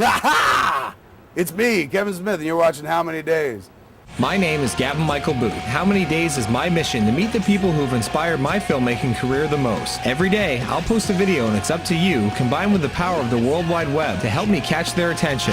Ha ha! It's me, Kevin Smith, and you're watching How Many Days? My name is Gavin Michael Booth. How Many Days is my mission to meet the people who've inspired my filmmaking career the most. Every day, I'll post a video and it's up to you, combined with the power of the World Wide Web, to help me catch their attention.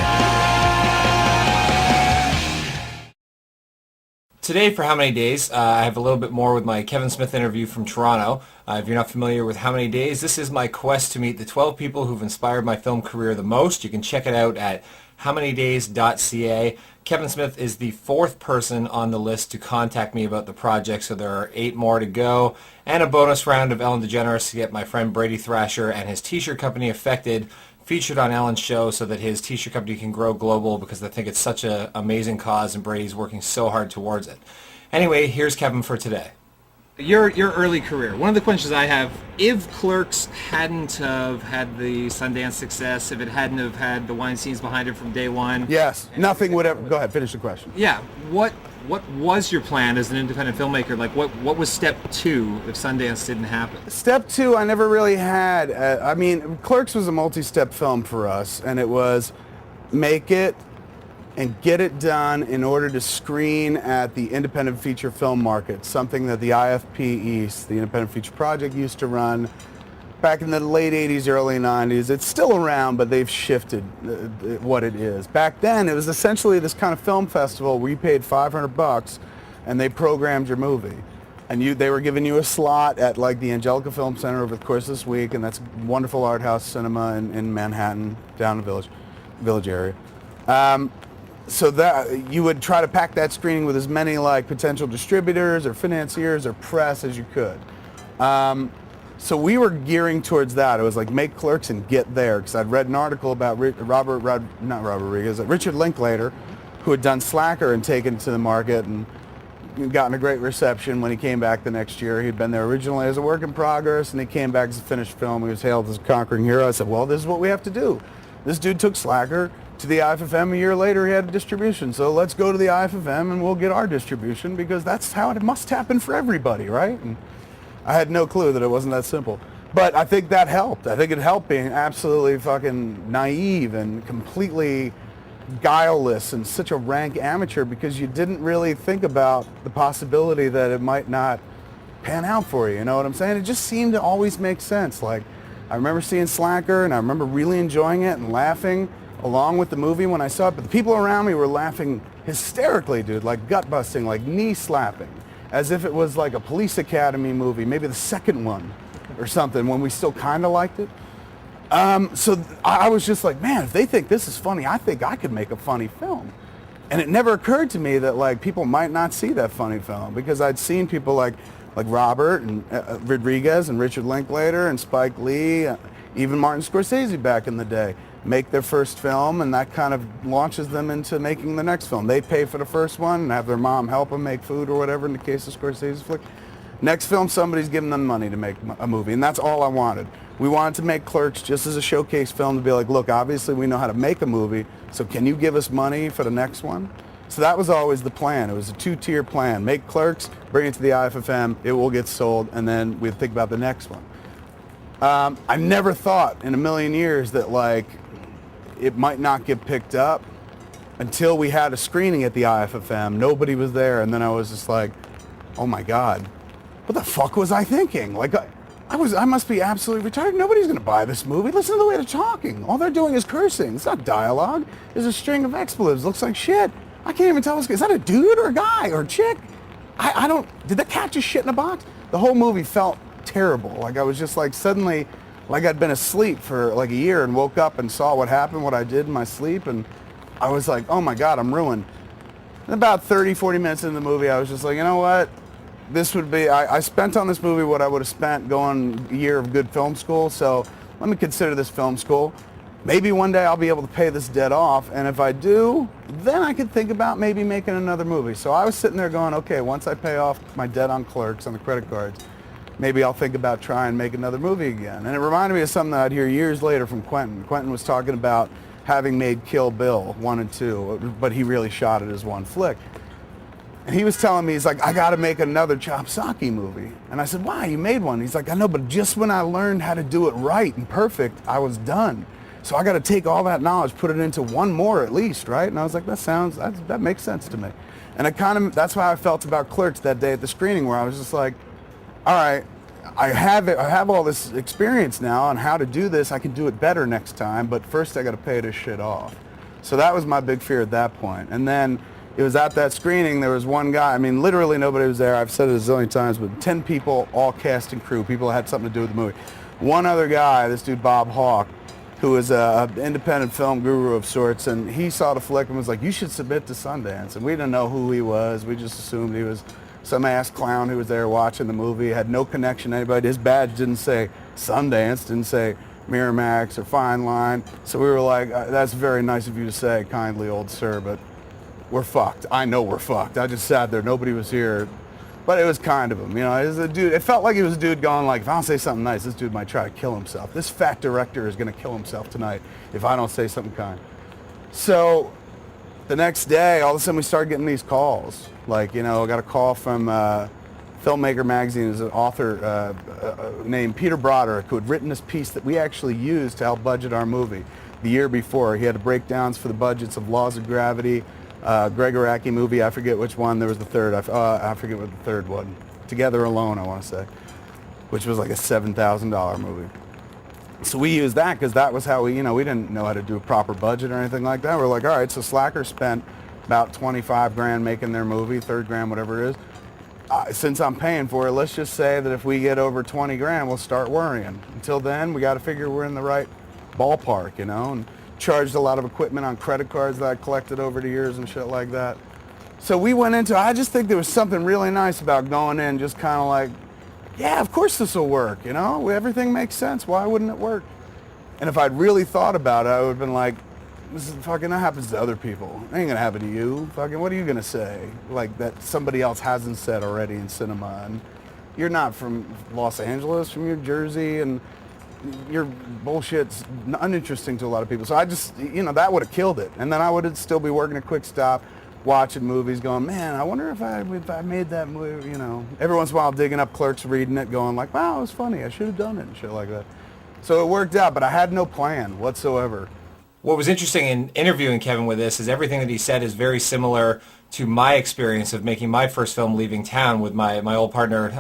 Today for How Many Days, I have a little bit more with my Kevin Smith interview from Toronto. If you're not familiar with How Many Days, this is my quest to meet the 12 people who've inspired my film career the most. You can check it out at howmanydays.ca. Kevin Smith is the 4th person on the list to contact me about the project, so there are 8 more to go, and a bonus round of Ellen DeGeneres to get my friend Brady Thrasher and his t-shirt company Affected featured on Ellen's show so that his t-shirt company can grow global, because I think it's such an amazing cause and Brady's working so hard towards it. Anyway, here's Kevin for today. Your early career. One of the questions I have, if Clerks hadn't have had the Sundance success, if it hadn't have had the Weinsteins behind it from day one. Yes, nothing would ever... Go ahead, finish the question. Yeah, what was your plan as an independent filmmaker? Like, what was step 2 if Sundance didn't happen? Step 2, I never really had... I mean, Clerks was a multi-step film for us, and it was make it and get it done in order to screen at the independent feature film market, something that the IFP East, the Independent Feature Project, used to run back in the late 80s, early 90s. It's still around, but they've shifted what it is. Back then, it was essentially this kind of film festival where you paid $500 and they programmed your movie. And they were giving you a slot at like the Angelica Film Center over the course of this week, and that's wonderful art house cinema in Manhattan, down the village area. So that you would try to pack that screening with as many like potential distributors or financiers or press as you could. So we were gearing towards that. It was like make Clerks and get there, because I'd read an article about Richard Linklater, who had done Slacker and taken it to the market and gotten a great reception when he came back the next year. He'd been there originally as a work in progress, and he came back as a finished film. He was hailed as a conquering hero. I said, well, this is what we have to do. This dude took Slacker to the IFFM. A year later, he had a distribution. So let's go to the IFFM and we'll get our distribution, because that's how it must happen for everybody, right? And I had no clue that it wasn't that simple. But I think that helped. I think it helped being absolutely fucking naive and completely guileless and such a rank amateur, because you didn't really think about the possibility that it might not pan out for you. You know what I'm saying? It just seemed to always make sense. Like, I remember seeing Slacker and I remember really enjoying it and laughing along with the movie when I saw it, but the people around me were laughing hysterically, dude, like gut busting, like knee slapping, as if it was like a Police Academy movie, maybe the second one or something, when we still kind of liked it. So I was just like, man, if they think this is funny, I think I could make a funny film. And it never occurred to me that like people might not see that funny film, because I'd seen people like Robert and Rodriguez and Richard Linklater and Spike Lee, even Martin Scorsese back in the day, make their first film, and that kind of launches them into making the next film. They pay for the first one and have their mom help them make food or whatever in the case of Scorsese's flick. Next film, somebody's giving them money to make a movie, and that's all I wanted. We wanted to make Clerks just as a showcase film to be like, look, obviously we know how to make a movie, so can you give us money for the next one? So that was always the plan. It was a 2-tier plan. Make Clerks, bring it to the IFFM, it will get sold, and then we'd think about the next one. I never thought in a million years that like it might not get picked up until we had a screening at the IFFM. Nobody was there, and then I was just like, oh my God, what the fuck was I thinking? Like, I must be absolutely retarded. Nobody's gonna buy this movie. Listen to the way they're talking. All they're doing is cursing. It's not dialogue. There's a string of expletives. Looks like shit. I can't even tell, is that a dude or a guy or a chick? I don't, did the cat just shit in a box? The whole movie felt terrible. Like I was just like suddenly, like I'd been asleep for like a year and woke up and saw what happened, what I did in my sleep, and I was like, oh my God, I'm ruined. And about 30, 40 minutes into the movie, I was just like, you know what? This would be, I spent on this movie what I would have spent going a year of good film school, so let me consider this film school. Maybe one day I'll be able to pay this debt off, and if I do, then I could think about maybe making another movie. So I was sitting there going, okay, once I pay off my debt on Clerks, on the credit cards, maybe I'll think about trying to make another movie again. And it reminded me of something that I'd hear years later from Quentin. Quentin was talking about having made Kill Bill 1 and 2, but he really shot it as one flick. And he was telling me, he's like, I got to make another Chopsaki movie. And I said, why? You made one. He's like, I know, but just when I learned how to do it right and perfect, I was done. So I got to take all that knowledge, put it into one more at least, right? And I was like, that makes sense to me. And that's how I felt about Clerks that day at the screening, where I was just like, all right, I have all this experience now on how to do this. I can do it better next time, but first I got to pay this shit off. So that was my big fear at that point. And then it was at that screening, there was one guy, I mean, literally nobody was there. I've said it a zillion times, but 10 people, all cast and crew, people that had something to do with the movie. One other guy, this dude Bob Hawke, who was an independent film guru of sorts, and he saw the flick and was like, you should submit to Sundance. And we didn't know who he was. We just assumed he was some ass clown who was there watching the movie, had no connection to anybody. His badge didn't say Sundance, didn't say Miramax or Fine Line. So we were like, that's very nice of you to say, kindly old sir, but we're fucked. I know we're fucked. I just sat there. Nobody was here. But it was kind of him, you know. It was a dude. It felt like it was a dude going like, if I don't say something nice, this dude might try to kill himself. This fat director is going to kill himself tonight if I don't say something kind. So the next day, all of a sudden we started getting these calls. Like, you know, I got a call from Filmmaker Magazine. There's an author named Peter Broderick who had written this piece that we actually used to help budget our movie the year before. He had breakdowns for the budgets of Laws of Gravity, Greg Araki movie, I forget which one. There was the third. I forget what the third one. Together Alone, I want to say, which was like a $7,000 movie. So we used that because that was how we didn't know how to do a proper budget or anything like that. We're like, all right, so Slacker spent about 25 grand making their movie, 30 grand, whatever it is. Since I'm paying for it, let's just say that if we get over 20 grand, we'll start worrying. Until then, we got to figure we're in the right ballpark, you know, and charged a lot of equipment on credit cards that I collected over the years and shit like that. So we went into, I just think there was something really nice about going in just kind of like, yeah, of course this will work, you know? Everything makes sense. Why wouldn't it work? And if I'd really thought about it, I would have been like, this is fucking, that happens to other people. It ain't gonna happen to you. Fucking, what are you gonna say? Like that somebody else hasn't said already in cinema. And you're not from Los Angeles, from New Jersey, and your bullshit's uninteresting to a lot of people. So I just, that would have killed it. And then I would still be working at Quick Stop, watching movies, going, man, I wonder if I made that movie, Every once in a while digging up Clerks, reading it, going like, wow, it was funny. I should have done it and shit like that. So it worked out, but I had no plan whatsoever. What was interesting in interviewing Kevin with this is everything that he said is very similar to my experience of making my first film, Leaving Town, with my old partner,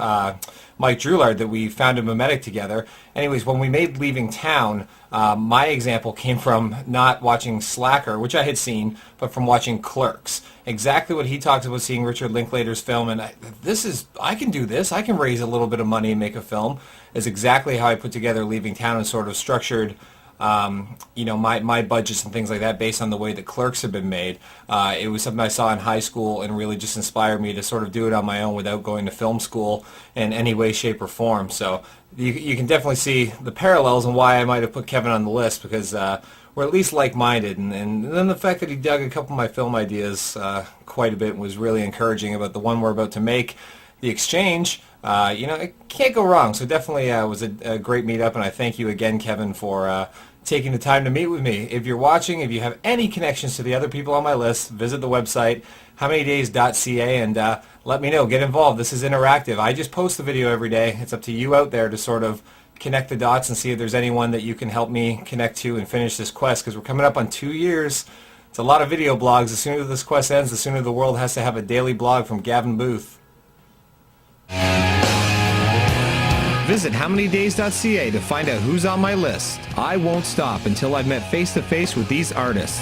Mike Drulard, that we founded Memetic together. Anyways, when we made Leaving Town, my example came from not watching Slacker, which I had seen, but from watching Clerks. Exactly what he talks about seeing Richard Linklater's film, and I can do this, I can raise a little bit of money and make a film, is exactly how I put together Leaving Town and sort of structured my budgets and things like that based on the way that Clerks have been made. It was something I saw in high school and really just inspired me to sort of do it on my own without going to film school in any way, shape, or form. So you can definitely see the parallels and why I might have put Kevin on the list, because we're at least like-minded. And then the fact that he dug a couple of my film ideas quite a bit was really encouraging about the one we're about to make, The Exchange. It can't go wrong. So definitely was a great meetup, and I thank you again, Kevin, for taking the time to meet with me. If you're watching, if you have any connections to the other people on my list, visit the website, howmanydays.ca, and let me know. Get involved. This is interactive. I just post the video every day. It's up to you out there to sort of connect the dots and see if there's anyone that you can help me connect to and finish this quest, because we're coming up on 2 years. It's a lot of video blogs. The sooner this quest ends, the sooner the world has to have a daily blog from Gavin Booth. Visit howmanydays.ca to find out who's on my list. I won't stop until I've met face-to-face with these artists.